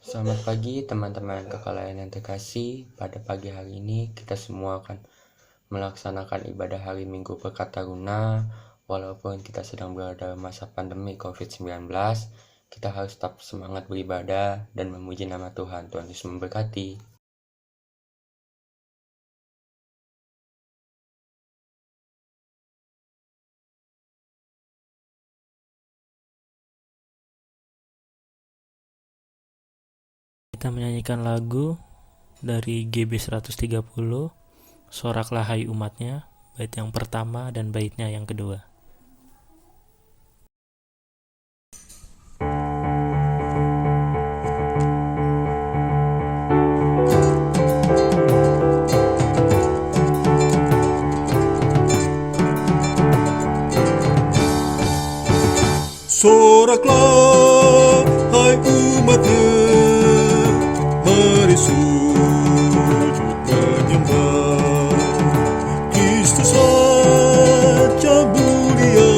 Selamat pagi teman-teman kekalayan yang terkasih. Pada pagi hari ini kita semua akan melaksanakan ibadah hari Minggu Berkat Taruna. Walaupun kita sedang berada dalam masa pandemi COVID-19, kita harus tetap semangat beribadah dan memuji nama Tuhan. Tuhan Yesus memberkati. Kita menyanyikan lagu dari GB 130, Soraklah Hai Umatnya, bait yang pertama dan baitnya yang kedua. Soraklah hai umatnya, mari sujud menyembah Kristus saja mulia,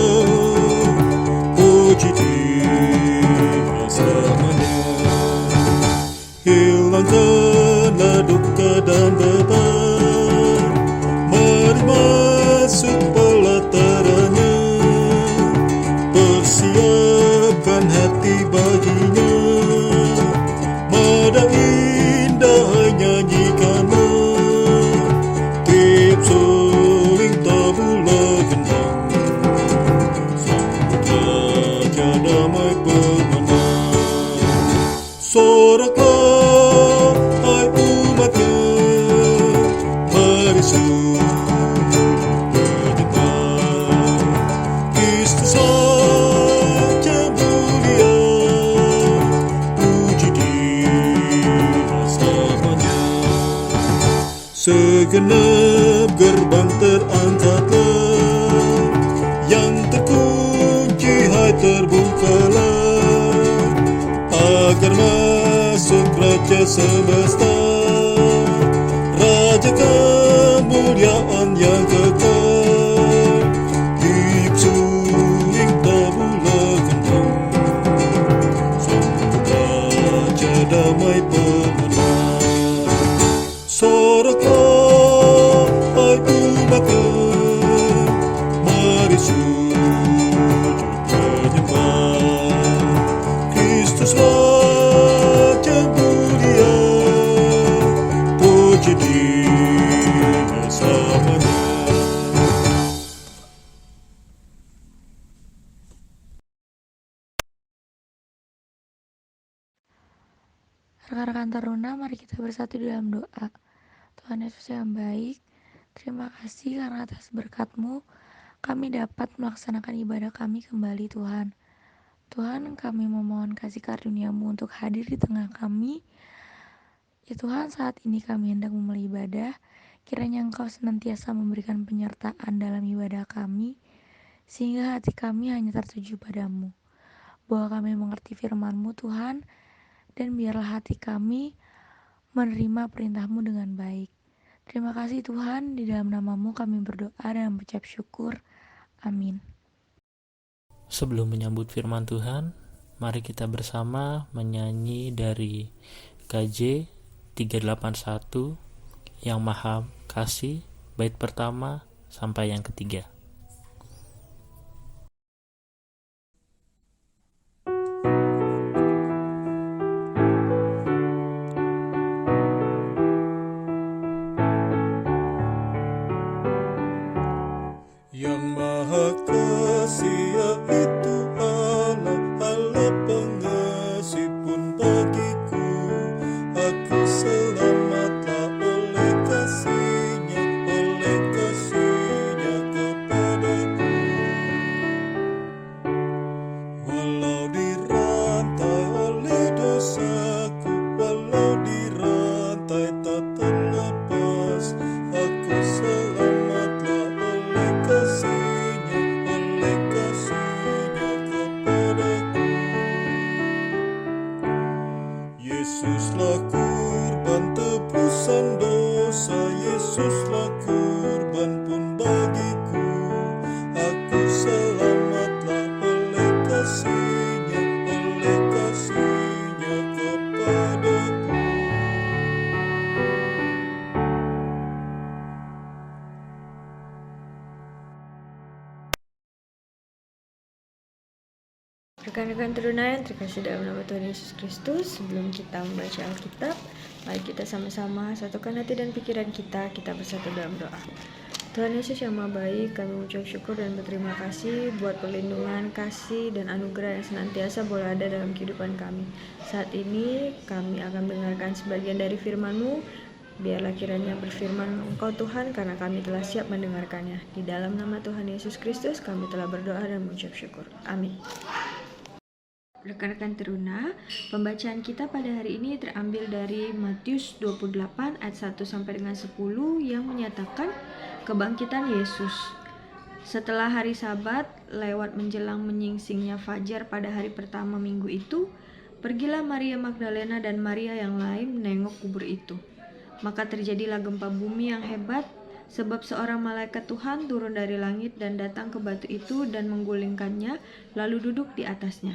puji dia selamanya. Hilangkanlah duka dan beban, mari masuk pelatarannya, persiapkan hati baginya, nada indah nyanyikanlah, tiup suling tabula gendang, sambut raja damai pemenang. Soraklah hai umatnya, mari sujud menyembah Kristus saja mulia, puji dia selamanya. Segenap gerbang terangkatlah, yang terkunci hai terbukalah, agar masuk Raja semesta, Raja kemuliaan yang kekal. Tiup suling tabula gendang, sambut Raja damai pemenang. Soraklah hai umatnya, mari sujud menyembah Kristus Raja mulia, puji dia selamanya. Rekan-rekan Taruna, mari kita bersatu dalam doa. Tuhan Yesus yang baik, terima kasih karena atas berkat-Mu kami dapat melaksanakan ibadah kami kembali Tuhan. Tuhan, kami memohon kasih karunia-Mu untuk hadir di tengah kami. Ya Tuhan, saat ini kami hendak memulai ibadah, kiranya Engkau senantiasa memberikan penyertaan dalam ibadah kami, sehingga hati kami hanya tertuju padamu. Bahwa kami mengerti firman-Mu Tuhan, dan biarlah hati kami menerima perintah-Mu dengan baik. Terima kasih Tuhan, di dalam nama-Mu kami berdoa dan mengucap syukur. Amin. Sebelum menyambut firman Tuhan, mari kita bersama menyanyi dari KJ 381, Yang Maha Kasih, bait pertama sampai yang ketiga. Yang Maha Kasih yaitu Allah, Allah pengasih pun bagiku. Aku selamatlah oleh kasih-Nya kepada Rekan-rekan teruna yang terkasih dalam nama Tuhan Yesus Kristus, sebelum kita membaca Alkitab, mari kita sama-sama satukan hati dan pikiran kita bersatu dalam doa. Tuhan Yesus yang Maha Baik, kami mengucap syukur dan berterima kasih buat perlindungan, kasih, dan anugerah yang senantiasa boleh ada dalam kehidupan kami. Saat ini kami akan mendengarkan sebagian dari firman-Mu. Biarlah kiranya berfirman Engkau Tuhan, karena kami telah siap mendengarkannya. Di dalam nama Tuhan Yesus Kristus kami telah berdoa dan mengucap syukur. Amin. Rekan-rekan teruna, pembacaan kita pada hari ini terambil dari Matius 28 ayat 1 sampai dengan 10 yang menyatakan kebangkitan Yesus. Setelah hari Sabat, lewat menjelang menyingsingnya fajar pada hari pertama minggu itu, pergilah Maria Magdalena dan Maria yang lain menengok kubur itu. Maka terjadilah gempa bumi yang hebat, sebab seorang malaikat Tuhan turun dari langit dan datang ke batu itu dan menggulingkannya, lalu duduk di atasnya.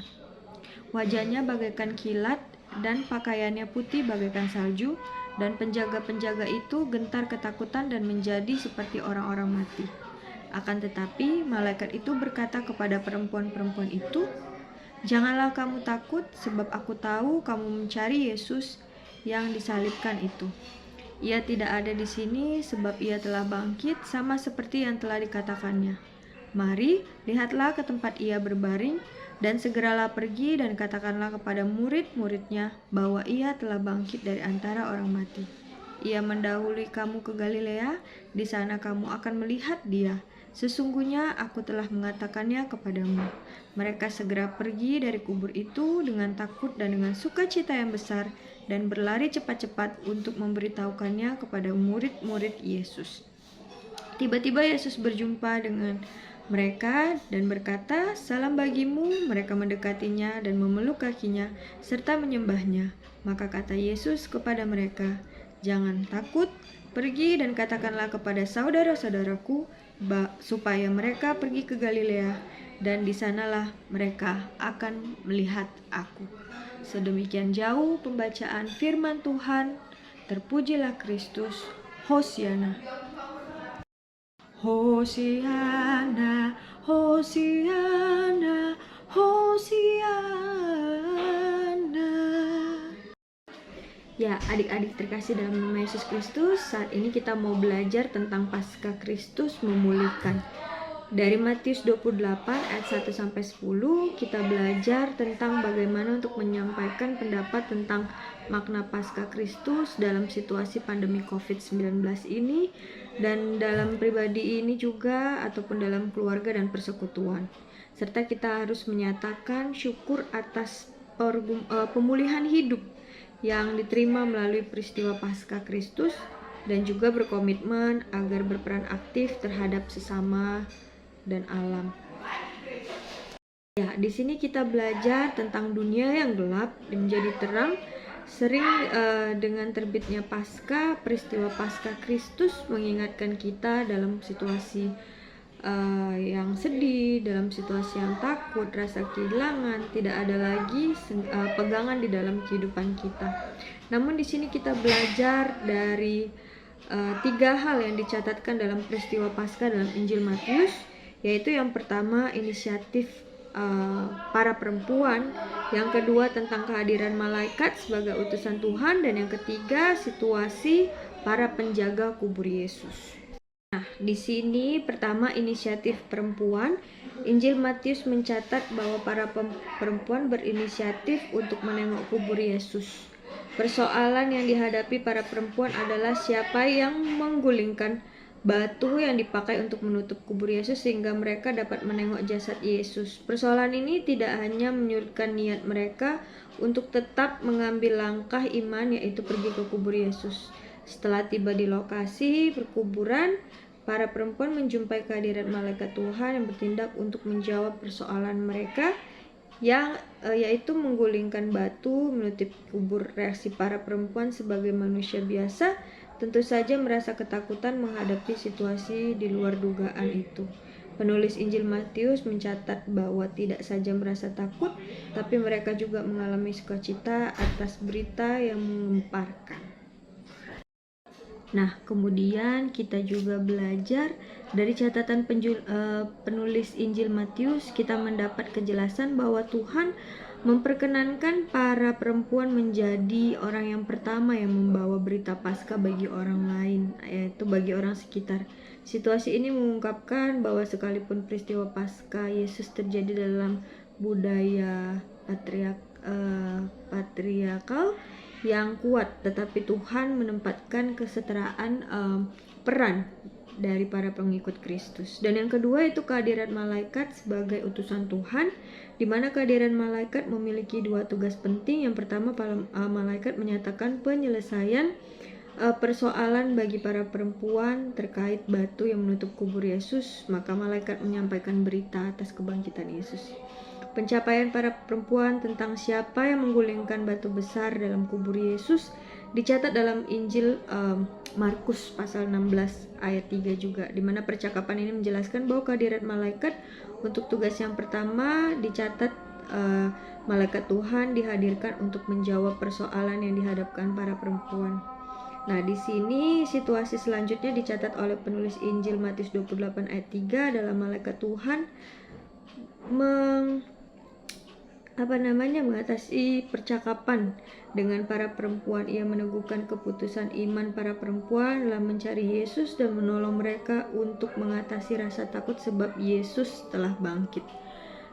Wajahnya bagaikan kilat dan pakaiannya putih bagaikan salju, dan penjaga-penjaga itu gentar ketakutan dan menjadi seperti orang-orang mati. Akan tetapi malaikat itu berkata kepada perempuan-perempuan itu, "Janganlah kamu takut, sebab aku tahu kamu mencari Yesus yang disalibkan itu. Ia tidak ada di sini, sebab ia telah bangkit sama seperti yang telah dikatakannya. Mari, lihatlah ke tempat ia berbaring, dan segeralah pergi dan katakanlah kepada murid-muridnya bahwa ia telah bangkit dari antara orang mati. Ia mendahului kamu ke Galilea, di sana kamu akan melihat dia. Sesungguhnya aku telah mengatakannya kepadamu." Mereka segera pergi dari kubur itu dengan takut dan dengan sukacita yang besar, dan berlari cepat-cepat untuk memberitahukannya kepada murid-murid Yesus. Tiba-tiba Yesus berjumpa dengan mereka dan berkata, "Salam bagimu." Mereka mendekatinya dan memeluk kakinya serta menyembahnya. Maka kata Yesus kepada mereka, "Jangan takut, pergi dan katakanlah kepada saudara-saudaraku supaya mereka pergi ke Galilea, dan di sanalah mereka akan melihat aku." Sedemikian jauh pembacaan firman Tuhan. Terpujilah Kristus. Hosiana. Hosiana, Hosiana, Hosiana. Ya, adik-adik terkasih dalam nama Yesus Kristus, saat ini kita mau belajar tentang Paskah Kristus memulihkan. Dari Matius 28 ayat 1 sampai 10 kita belajar tentang bagaimana untuk menyampaikan pendapat tentang makna Paskah Kristus dalam situasi pandemi COVID-19 ini, dan dalam pribadi ini juga ataupun dalam keluarga dan persekutuan. Serta kita harus menyatakan syukur atas pemulihan hidup yang diterima melalui peristiwa Paskah Kristus, dan juga berkomitmen agar berperan aktif terhadap sesama dan alam. Ya, di sini kita belajar tentang dunia yang gelap menjadi terang. Sering dengan terbitnya Paskah, peristiwa Paskah Kristus mengingatkan kita dalam situasi yang sedih, dalam situasi yang takut, rasa kehilangan, tidak ada lagi pegangan di dalam kehidupan kita. Namun di sini kita belajar dari 3 hal yang dicatatkan dalam peristiwa Paskah dalam Injil Matius, yaitu yang pertama inisiatif para perempuan, yang kedua tentang kehadiran malaikat sebagai utusan Tuhan, dan yang ketiga situasi para penjaga kubur Yesus. Nah, di sini pertama inisiatif perempuan. Injil Matius mencatat bahwa para perempuan berinisiatif untuk menengok kubur Yesus. Persoalan yang dihadapi para perempuan adalah siapa yang menggulingkan batu yang dipakai untuk menutup kubur Yesus sehingga mereka dapat menengok jasad Yesus. Persoalan ini tidak hanya menyurutkan niat mereka untuk tetap mengambil langkah iman, yaitu pergi ke kubur Yesus. Setelah tiba di lokasi perkuburan, para perempuan menjumpai kehadiran malaikat Tuhan yang bertindak untuk menjawab persoalan mereka, yaitu menggulingkan batu menutup kubur. Reaksi para perempuan sebagai manusia biasa tentu saja merasa ketakutan menghadapi situasi di luar dugaan itu. Penulis Injil Matius mencatat bahwa tidak saja merasa takut, tapi mereka juga mengalami sukacita atas berita yang menggemparkan. Nah, kemudian kita juga belajar dari catatan penulis Injil Matius, kita mendapat kejelasan bahwa Tuhan memperkenankan para perempuan menjadi orang yang pertama yang membawa berita Paskah bagi orang lain, yaitu bagi orang sekitar. Situasi ini mengungkapkan bahwa sekalipun peristiwa Paskah Yesus terjadi dalam budaya patriarkal yang kuat, tetapi Tuhan menempatkan kesetaraan peran dari para pengikut Kristus. Dan yang kedua itu kehadiran malaikat sebagai utusan Tuhan, di mana kehadiran malaikat memiliki dua tugas penting. Yang pertama, malaikat menyatakan penyelesaian persoalan bagi para perempuan terkait batu yang menutup kubur Yesus, maka malaikat menyampaikan berita atas kebangkitan Yesus. Pencapaian para perempuan tentang siapa yang menggulingkan batu besar dalam kubur Yesus dicatat dalam Injil Markus pasal 16 ayat 3 juga, di mana percakapan ini menjelaskan bahwa kehadiran malaikat untuk tugas yang pertama dicatat malaikat Tuhan dihadirkan untuk menjawab persoalan yang dihadapkan para perempuan. Nah, di sini situasi selanjutnya dicatat oleh penulis Injil Matius 28 ayat 3 adalah malaikat Tuhan mengatasi percakapan dengan para perempuan. Ia meneguhkan keputusan iman para perempuan dalam mencari Yesus dan menolong mereka untuk mengatasi rasa takut sebab Yesus telah bangkit.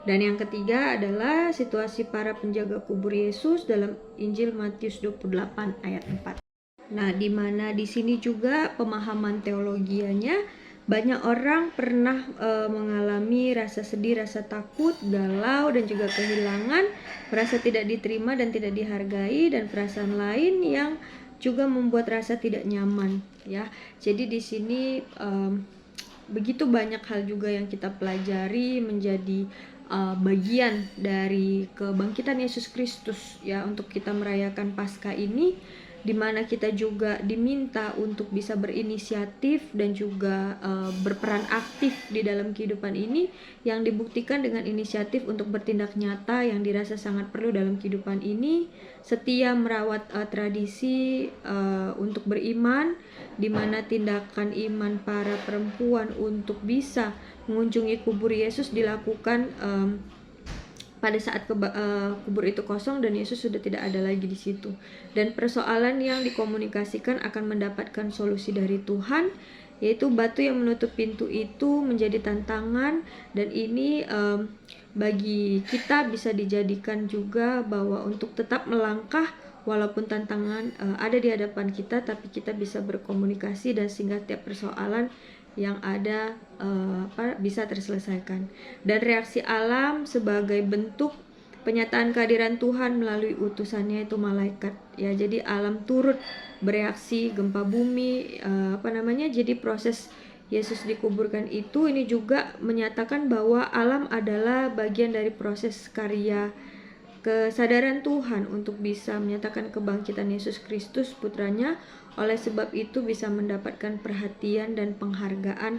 Dan yang ketiga adalah situasi para penjaga kubur Yesus dalam Injil Matius 28 ayat 4. Nah, di mana di sini juga pemahaman teologianya, banyak orang pernah mengalami rasa sedih, rasa takut, galau, dan juga kehilangan, merasa tidak diterima dan tidak dihargai, dan perasaan lain yang juga membuat rasa tidak nyaman, ya. Jadi di sini begitu banyak hal juga yang kita pelajari menjadi bagian dari kebangkitan Yesus Kristus, ya, untuk kita merayakan Paskah ini, di mana kita juga diminta untuk bisa berinisiatif dan juga berperan aktif di dalam kehidupan ini, yang dibuktikan dengan inisiatif untuk bertindak nyata yang dirasa sangat perlu dalam kehidupan ini, setia merawat tradisi untuk beriman, di mana tindakan iman para perempuan untuk bisa mengunjungi kubur Yesus dilakukan pada saat kubur itu kosong dan Yesus sudah tidak ada lagi di situ. Dan persoalan yang dikomunikasikan akan mendapatkan solusi dari Tuhan, yaitu batu yang menutup pintu itu menjadi tantangan, dan ini bagi kita bisa dijadikan juga bahwa untuk tetap melangkah walaupun tantangan ada di hadapan kita, tapi kita bisa berkomunikasi dan sehingga tiap persoalan yang ada bisa terselesaikan. Dan reaksi alam sebagai bentuk penyataan kehadiran Tuhan melalui utusannya itu malaikat, ya. Jadi alam turut bereaksi, gempa bumi, jadi proses Yesus dikuburkan itu, ini juga menyatakan bahwa alam adalah bagian dari proses karya kesadaran Tuhan untuk bisa menyatakan kebangkitan Yesus Kristus putranya. Oleh sebab itu bisa mendapatkan perhatian dan penghargaan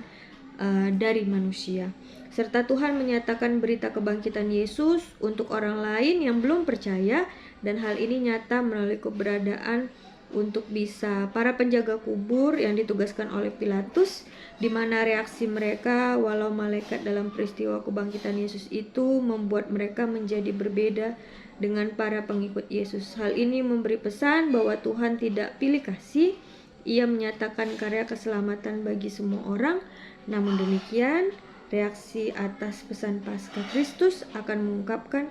dari manusia. Serta Tuhan menyatakan berita kebangkitan Yesus untuk orang lain yang belum percaya, dan hal ini nyata melalui keberadaan untuk bisa para penjaga kubur yang ditugaskan oleh Pilatus, di mana reaksi mereka walau malaikat dalam peristiwa kebangkitan Yesus itu membuat mereka menjadi berbeda dengan para pengikut Yesus. Hal ini memberi pesan bahwa Tuhan tidak pilih kasih, Ia menyatakan karya keselamatan bagi semua orang. Namun demikian, reaksi atas pesan Paskah Kristus akan mengungkapkan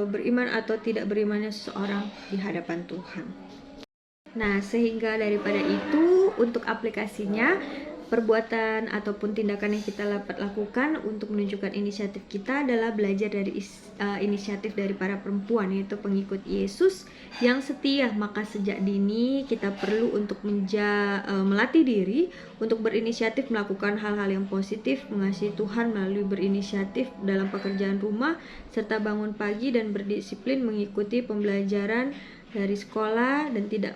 beriman atau tidak berimannya seseorang di hadapan Tuhan. Nah, sehingga daripada itu, untuk aplikasinya, perbuatan ataupun tindakan yang kita dapat lakukan untuk menunjukkan inisiatif kita adalah belajar dari inisiatif dari para perempuan, yaitu pengikut Yesus yang setia. Maka sejak dini kita perlu untuk melatih diri untuk berinisiatif melakukan hal-hal yang positif, mengasihi Tuhan melalui berinisiatif dalam pekerjaan rumah, serta bangun pagi dan berdisiplin mengikuti pembelajaran dari sekolah dan tidak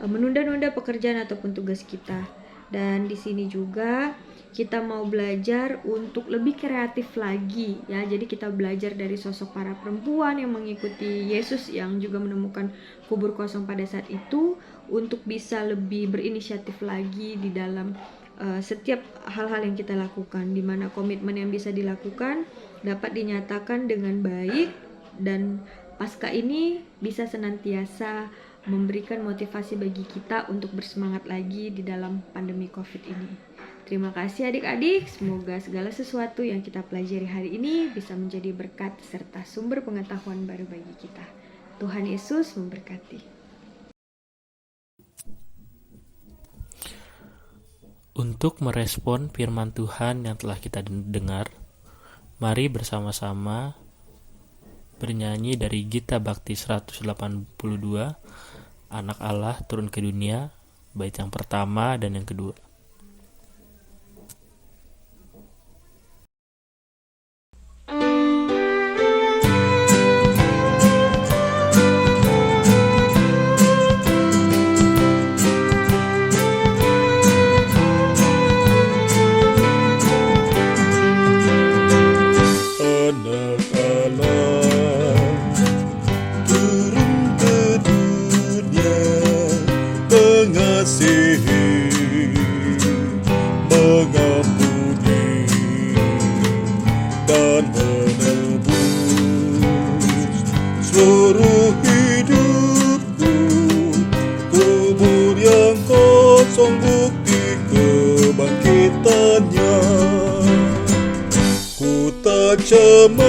menunda-nunda pekerjaan ataupun tugas kita. Dan di sini juga kita mau belajar untuk lebih kreatif lagi ya. Jadi kita belajar dari sosok para perempuan yang mengikuti Yesus yang juga menemukan kubur kosong pada saat itu, untuk bisa lebih berinisiatif lagi di dalam setiap hal-hal yang kita lakukan, di mana komitmen yang bisa dilakukan dapat dinyatakan dengan baik, dan pasca ini bisa senantiasa memberikan motivasi bagi kita untuk bersemangat lagi di dalam pandemi COVID ini. Terima kasih adik-adik, semoga segala sesuatu yang kita pelajari hari ini bisa menjadi berkat serta sumber pengetahuan baru bagi kita. Tuhan Yesus memberkati. Untuk merespon firman Tuhan yang telah kita dengar, mari bersama-sama bernyanyi dari Gita Bakti 182, Anak Allah Turun ke Dunia, bait yang pertama dan yang kedua. Anak Allah turun ke dunia, mengasihi, mengampuni, dan menebus seluruh hidupku. Kubur yang kosong bukti kebangkitannya. Ku tak cemas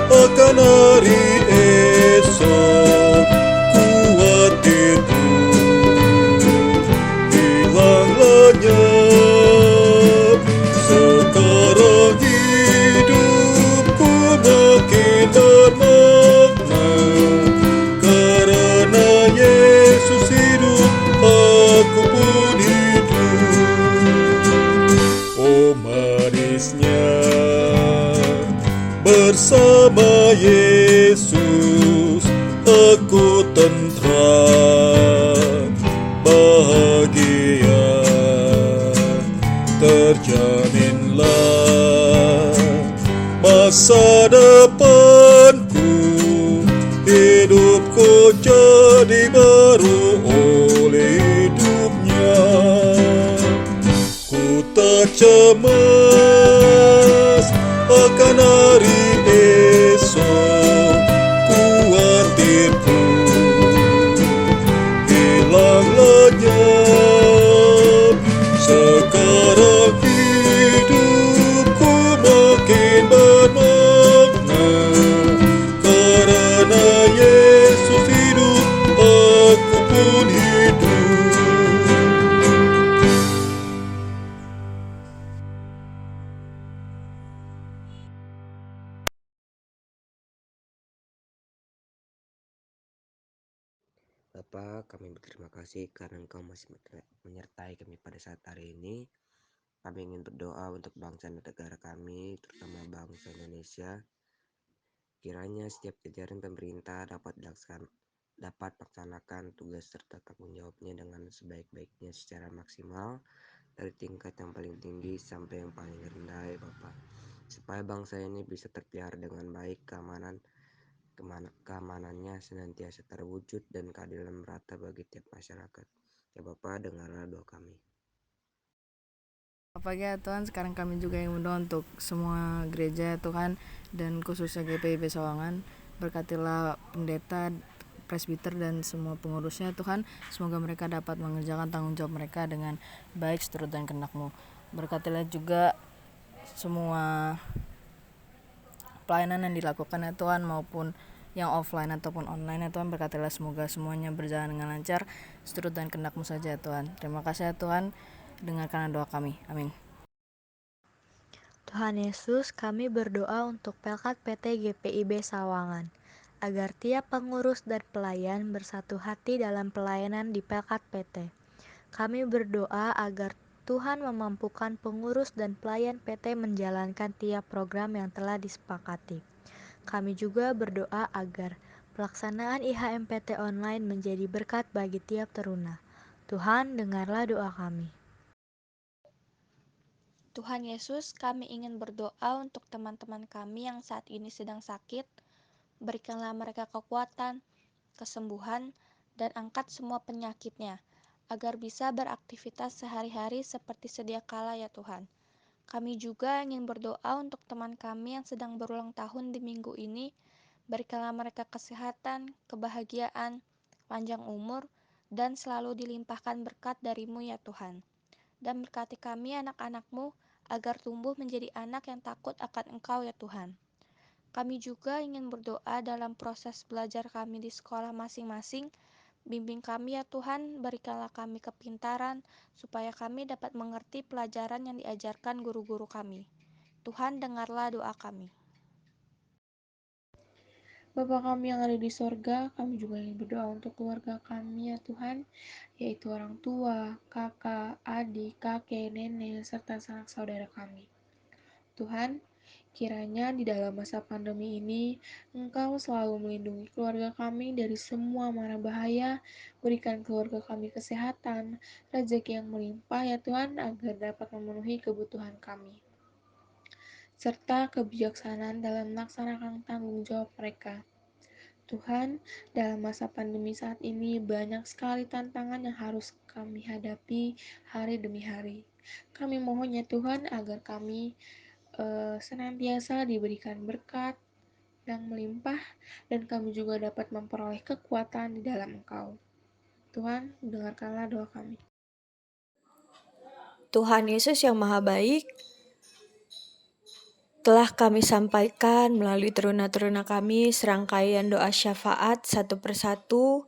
akan hari esok, khawatir pun hilang lenyap. Sekarang hidupku makin bermakna, karena Yesus hidup, aku pun hidup. Oh manisnya bersama Yesus, aku tentram, bahagia, terjaminlah masa depanku. Hidupku jadi baru oleh hidupnya. Ku tak cemas akan hari esok, khawatir pun hilang lenyap. Sekarang hidupku makin bermakna, karena Yesus hidup, aku pun hidup. Bapa, kami berterima kasih karena Engkau masih menyertai kami pada saat hari ini. Kami ingin berdoa untuk bangsa dan negara kami, terutama bangsa Indonesia. Kiranya setiap jajaran pemerintah dapat melaksanakan tugas serta tanggung jawabnya dengan sebaik-baiknya secara maksimal, dari tingkat yang paling tinggi sampai yang paling rendah ya Bapak. Supaya bangsa ini bisa terpelihara dengan baik, keamanannya senantiasa terwujud dan keadilan merata bagi tiap masyarakat. Ya Bapak, dengarlah doa kami. Pagi ya Tuhan, sekarang kami juga yang berdoa untuk semua gereja Tuhan, dan khususnya GPIB Sawangan. Berkatilah pendeta, presbiter, dan semua pengurusnya Tuhan. Semoga mereka dapat mengerjakan tanggung jawab mereka dengan baik seturut dan kehendak-Mu. Berkatilah juga semua pelayanan yang dilakukan ya Tuhan, maupun yang offline ataupun online ya Tuhan. Berkatilah semoga semuanya berjalan dengan lancar seturut dan kehendak-Mu saja ya Tuhan. Terima kasih ya Tuhan, dengarkan doa kami, amin. Tuhan Yesus, kami berdoa untuk Pelkat PT GPIB Sawangan, agar tiap pengurus dan pelayan bersatu hati dalam pelayanan di Pelkat PT. Kami berdoa agar Tuhan memampukan pengurus dan pelayan PT menjalankan tiap program yang telah disepakati. Kami juga berdoa agar pelaksanaan IHMPT online menjadi berkat bagi tiap teruna. Tuhan, dengarlah doa kami. Tuhan Yesus, kami ingin berdoa untuk teman-teman kami yang saat ini sedang sakit. Berikanlah mereka kekuatan, kesembuhan, dan angkat semua penyakitnya, agar bisa beraktivitas sehari-hari seperti sedia kala ya Tuhan. Kami juga ingin berdoa untuk teman kami yang sedang berulang tahun di minggu ini. Berikanlah mereka kesehatan, kebahagiaan, panjang umur, dan selalu dilimpahkan berkat dari-Mu ya Tuhan. Dan berkati kami anak-anak-Mu, agar tumbuh menjadi anak yang takut akan Engkau ya Tuhan. Kami juga ingin berdoa dalam proses belajar kami di sekolah masing-masing. Bimbing kami ya Tuhan, berikanlah kami kepintaran, supaya kami dapat mengerti pelajaran yang diajarkan guru-guru kami. Tuhan, dengarlah doa kami. Bapa kami yang ada di sorga, kami juga ingin berdoa untuk keluarga kami ya Tuhan, yaitu orang tua, kakak, adik, kakek, nenek, serta sanak saudara kami. Tuhan, kiranya di dalam masa pandemi ini, Engkau selalu melindungi keluarga kami dari semua mara bahaya, berikan keluarga kami kesehatan, rezeki yang melimpah ya Tuhan, agar dapat memenuhi kebutuhan kami, serta kebijaksanaan dalam melaksanakan tanggung jawab mereka. Tuhan, dalam masa pandemi saat ini banyak sekali tantangan yang harus kami hadapi hari demi hari. Kami mohon ya Tuhan agar kami senantiasa diberikan berkat yang melimpah dan kami juga dapat memperoleh kekuatan di dalam Engkau. Tuhan, dengarkanlah doa kami. Tuhan Yesus yang Maha Baik, telah kami sampaikan melalui teruna-teruna kami serangkaian doa syafaat satu persatu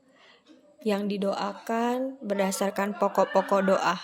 yang didoakan berdasarkan pokok-pokok doa.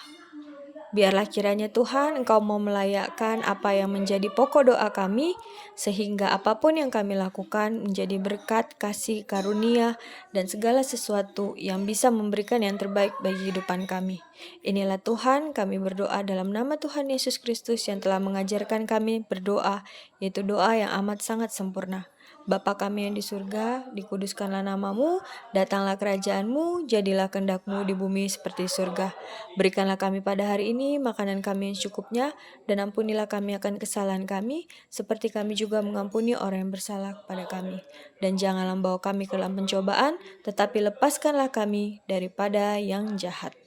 Biarlah kiranya Tuhan Engkau mau melayakkan apa yang menjadi pokok doa kami, sehingga apapun yang kami lakukan menjadi berkat, kasih, karunia, dan segala sesuatu yang bisa memberikan yang terbaik bagi kehidupan kami. Inilah Tuhan, kami berdoa dalam nama Tuhan Yesus Kristus yang telah mengajarkan kami berdoa, yaitu doa yang amat sangat sempurna. Bapa kami yang di surga, dikuduskanlah namamu, datanglah kerajaanmu, jadilah kehendak-mu di bumi seperti di surga. Berikanlah kami pada hari ini makanan kami yang cukupnya, dan ampunilah kami akan kesalahan kami, seperti kami juga mengampuni orang yang bersalah kepada kami. Dan janganlah membawa kami ke dalam pencobaan, tetapi lepaskanlah kami daripada yang jahat.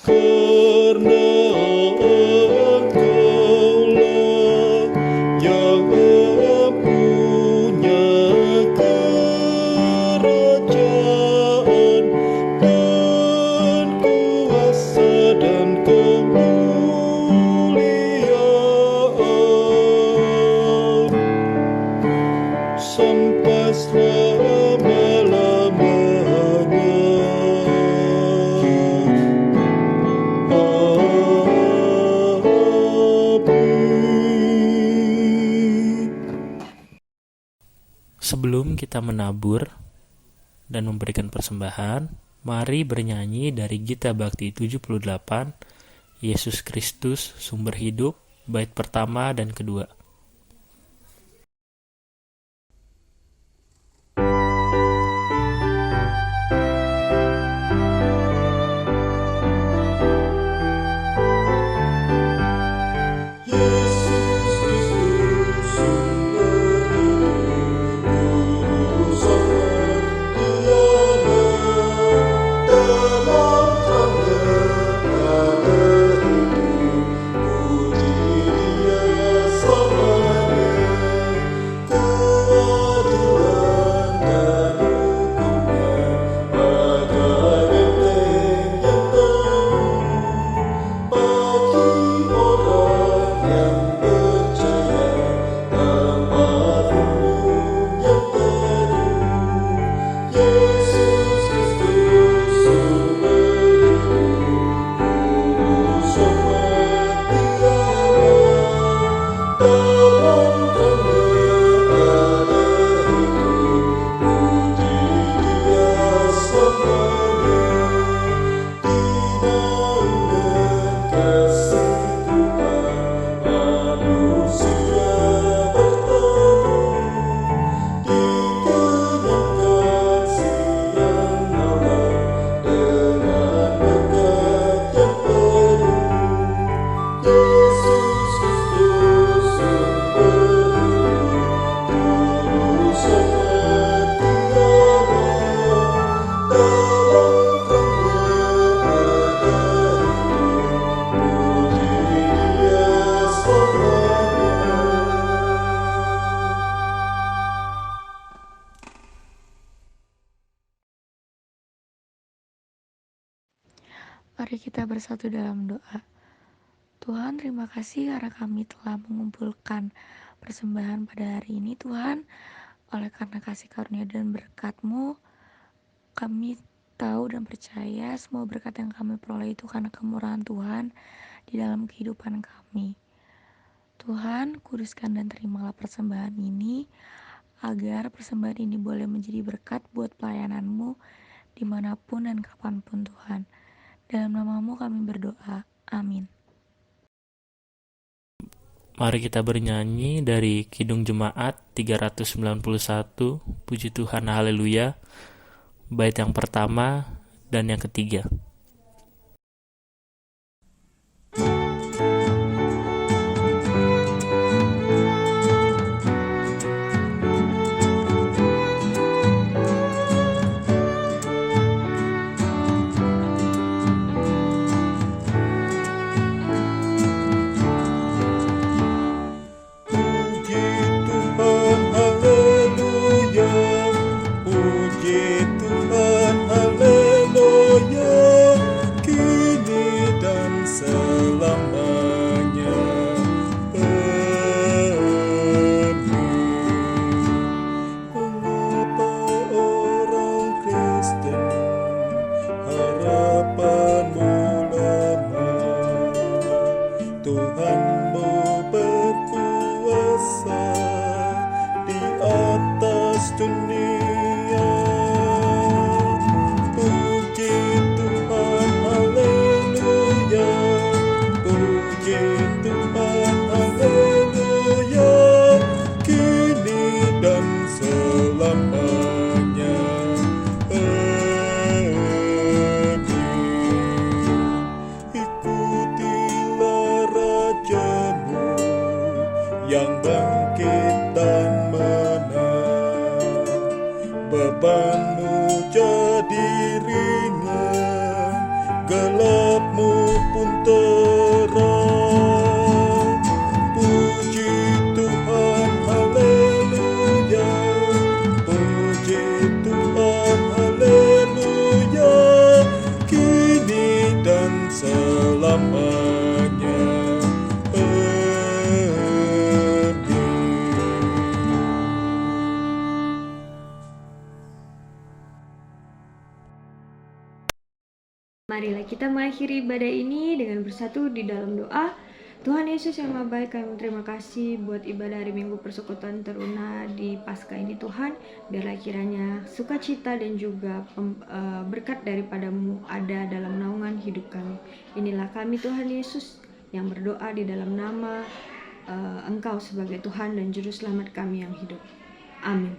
Karena Engkaulah yang mempunyai kerajaan dan kuasa dan kemuliaan sampai selama-lamanya. Sebelum kita menabur dan memberikan persembahan, mari bernyanyi dari Gita Bakti 78, Yesus Kristus Sumber Hidup, bait pertama dan kedua. Puji Dia Mari kita bersatu dalam doa. Tuhan, terima kasih karena kami telah mengumpulkan persembahan pada hari ini, Tuhan. Oleh karena kasih karunia dan berkat-Mu, kami tahu dan percaya semua berkat yang kami peroleh itu karena kemurahan Tuhan di dalam kehidupan kami. Tuhan, kuduskan dan terimalah persembahan ini, agar persembahan ini boleh menjadi berkat buat pelayanan-Mu dimanapun dan kapanpun, Tuhan. Dalam nama-Mu kami berdoa. Amin. Mari kita bernyanyi dari Kidung Jemaat 391, Puji Tuhan Haleluya, bait yang pertama dan yang ketiga. Puji Tuhan, haleluya. Puji Tuhan, haleluya. Kini dan selamanya. Amin. Mengapa orang Kristen harapanmu lemah? Tuhanmu berkuasa di atas dunia. Puji Tuhan, haleluya. Puji Tuhan, haleluya. Kini dan selamanya. Amin. Ikutilah Rajamu yang bangkit dan menang. Bebanmu jadi ringan, gelapmu pun terang. Puji Tuhan, haleluya. Puji Tuhan, haleluya. Kini dan selamanya. Amin. Marilah kita mengakhiri ibadah ini dengan bersatu di dalam doa. Tuhan Yesus yang Maha Baik, kami terima kasih buat ibadah hari Minggu Persekutuan Teruna di Paskah ini, Tuhan. Biarlah kiranya sukacita dan juga berkat daripada-Mu ada dalam naungan hidup kami. Inilah kami, Tuhan Yesus, yang berdoa di dalam nama Engkau sebagai Tuhan dan Juru Selamat kami yang hidup. Amin.